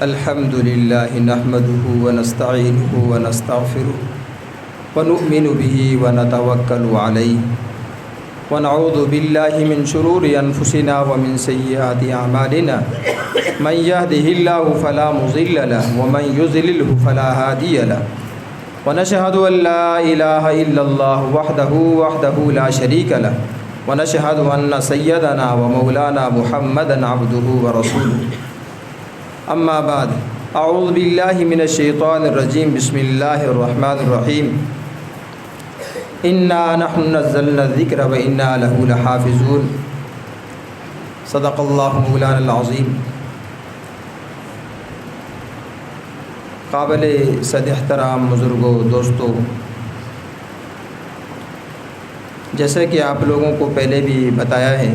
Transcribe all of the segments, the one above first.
الحمد لله نحمده ونستعينه ونستغفره ونؤمن به ونتوكل عليه ونعوذ بالله من شرور أنفسنا ومن سيئات أعمالنا من يهده الله فلا مضل له ومن يضلله فلا هادي له ونشهد أن لا إله إلا الله وحده لا شريك له ونشهد أن سيدنا ومولانا محمدا عبده ورسوله أما بعد أعوذ بالله من الشيطان الرجيم بسم الله الرحمن الرحيم إنا نحن نزلنا الذكر وإنا له لحافظون صدق الله مولانا العظيم۔ قابل صد احترام بزرگوں، دوستوں، جیسے کہ آپ لوگوں کو پہلے بھی بتایا ہے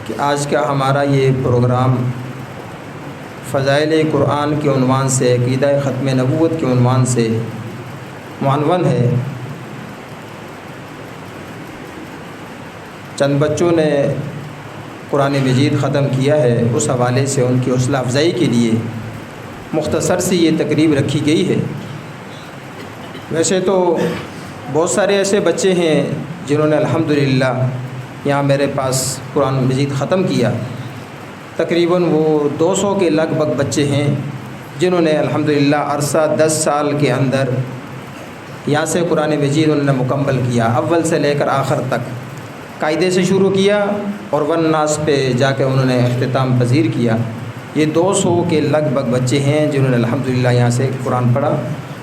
کہ آج کا ہمارا یہ پروگرام فضائل قرآن کے عنوان سے، عقیدہ ختم نبوت کے عنوان سے معنون ہے۔ چند بچوں نے قرآن مجید ختم کیا ہے، اس حوالے سے ان کی حوصلہ افزائی کے لیے مختصر سی یہ تقریب رکھی گئی ہے۔ ویسے تو بہت سارے ایسے بچے ہیں جنہوں نے الحمدللہ یہاں میرے پاس قرآن مجید ختم کیا، تقریباً وہ 200 کے لگ بھگ بچے ہیں جنہوں نے الحمدللہ عرصہ 10 سال کے اندر یہاں سے قرآن مجید انہوں نے مکمل کیا، اول سے لے کر آخر تک قاعدے سے شروع کیا اور والناس پہ جا کے انہوں نے اختتام پذیر کیا۔ یہ 200 کے لگ بھگ بچے ہیں جنہوں نے الحمدللہ یہاں سے قرآن پڑھا،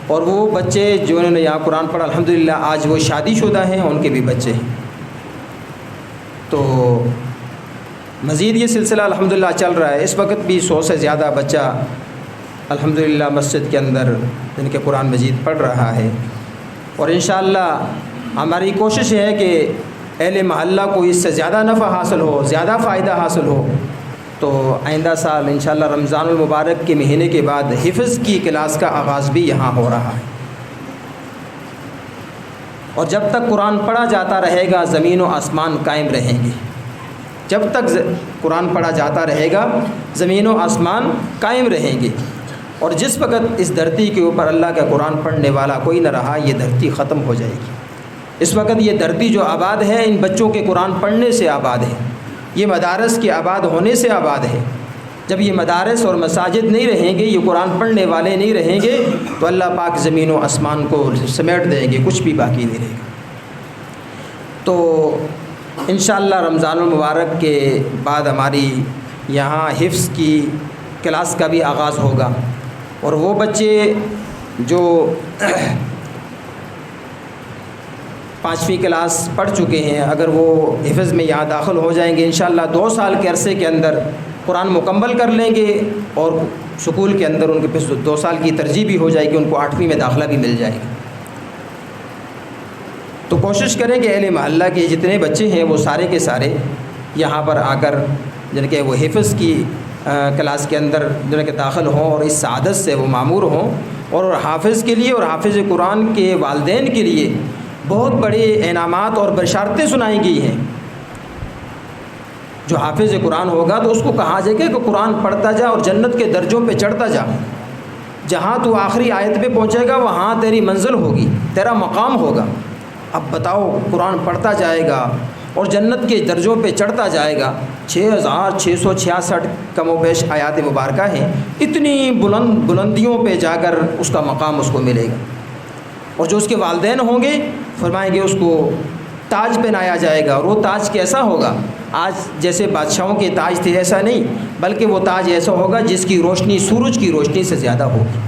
اور وہ بچے جنہوں نے یہاں قرآن پڑھا الحمدللہ آج وہ شادی شدہ ہیں، ان کے بھی بچے ہیں۔ تو مزید یہ سلسلہ الحمدللہ چل رہا ہے۔ اس وقت بھی 100 سے زیادہ بچہ الحمدللہ مسجد کے اندر جن کے قرآن مجید پڑھ رہا ہے، اور انشاءاللہ ہماری کوشش ہے کہ اہل محلہ کو اس سے زیادہ نفع حاصل ہو، زیادہ فائدہ حاصل ہو۔ تو آئندہ سال انشاءاللہ رمضان المبارک کے مہینے کے بعد حفظ کی کلاس کا آغاز بھی یہاں ہو رہا ہے، اور جب تک قرآن پڑھا جاتا رہے گا زمین و آسمان قائم رہیں گے۔ جب تک قرآن پڑھا جاتا رہے گا زمین و آسمان قائم رہیں گے، اور جس وقت اس دھرتی کے اوپر اللہ کا قرآن پڑھنے والا کوئی نہ رہا، یہ دھرتی ختم ہو جائے گی۔ اس وقت یہ دھرتی جو آباد ہے ان بچوں کے قرآن پڑھنے سے آباد ہے، یہ مدارس کے آباد ہونے سے آباد ہے۔ جب یہ مدارس اور مساجد نہیں رہیں گے، یہ قرآن پڑھنے والے نہیں رہیں گے، تو اللہ پاک زمین و آسمان کو سمیٹ دیں گے، کچھ بھی باقی نہیں رہے گا۔ تو انشاءاللہ رمضان المبارک کے بعد ہماری یہاں حفظ کی کلاس کا بھی آغاز ہوگا، اور وہ بچے جو 5ویں کلاس پڑھ چکے ہیں اگر وہ حفظ میں یہاں داخل ہو جائیں گے انشاءاللہ 2 سال کے عرصے کے اندر قرآن مکمل کر لیں گے، اور سکول کے اندر ان کے پھر 2 سال کی ترجیح بھی ہو جائے گی، ان کو 8ویں میں داخلہ بھی مل جائے گا۔ تو کوشش کریں کہ اہل محلہ کے جتنے بچے ہیں وہ سارے کے سارے یہاں پر آ کر جن کے وہ حفظ کی کلاس کے اندر جن کے داخل ہوں، اور اس سعادت سے وہ معمور ہوں۔ اور حافظ کے لیے اور حافظ قرآن کے والدین کے لیے بہت بڑے انعامات اور بشارتیں سنائی گئی ہیں۔ جو حافظ قرآن ہوگا تو اس کو کہا جائے گا کہ قرآن پڑھتا جا اور جنت کے درجوں پہ چڑھتا جا، جہاں تو آخری آیت پہ پہنچے گا وہاں تیری منزل ہوگی، تیرا مقام ہوگا۔ اب بتاؤ، قرآن پڑھتا جائے گا اور جنت کے درجوں پہ چڑھتا جائے گا، 6666 کم و بیش آیات مبارکہ ہیں، اتنی بلندیوں پہ جا کر اس کا مقام اس کو ملے گا۔ اور جو اس کے والدین ہوں گے فرمائیں گے اس کو تاج پہنایا جائے گا، اور وہ تاج کیسا ہوگا؟ آج جیسے بادشاہوں کے تاج تھے ایسا نہیں، بلکہ وہ تاج ایسا ہوگا جس کی روشنی سورج کی روشنی سے زیادہ ہوگی،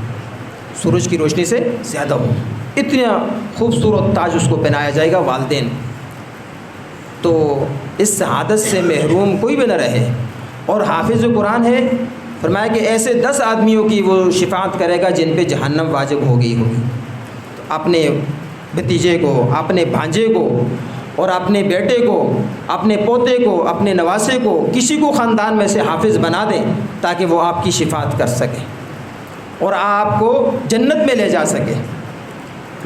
سورج کی روشنی سے زیادہ ہوگی، اتنا خوبصورت تاج اس کو پہنایا جائے گا والدین۔ تو اس سعادت سے محروم کوئی بھی نہ رہے۔ اور حافظ قرآن ہے، فرمایا کہ ایسے 10 آدمیوں کی وہ شفاعت کرے گا جن پہ جہنم واجب ہو گئی ہوگی۔ اپنے بھتیجے کو، اپنے بھانجے کو، اور اپنے بیٹے کو، اپنے پوتے کو، اپنے نواسے کو، کسی کو خاندان میں سے حافظ بنا دیں تاکہ وہ آپ کی شفاعت کر سکے اور آپ کو جنت میں لے جا سکے۔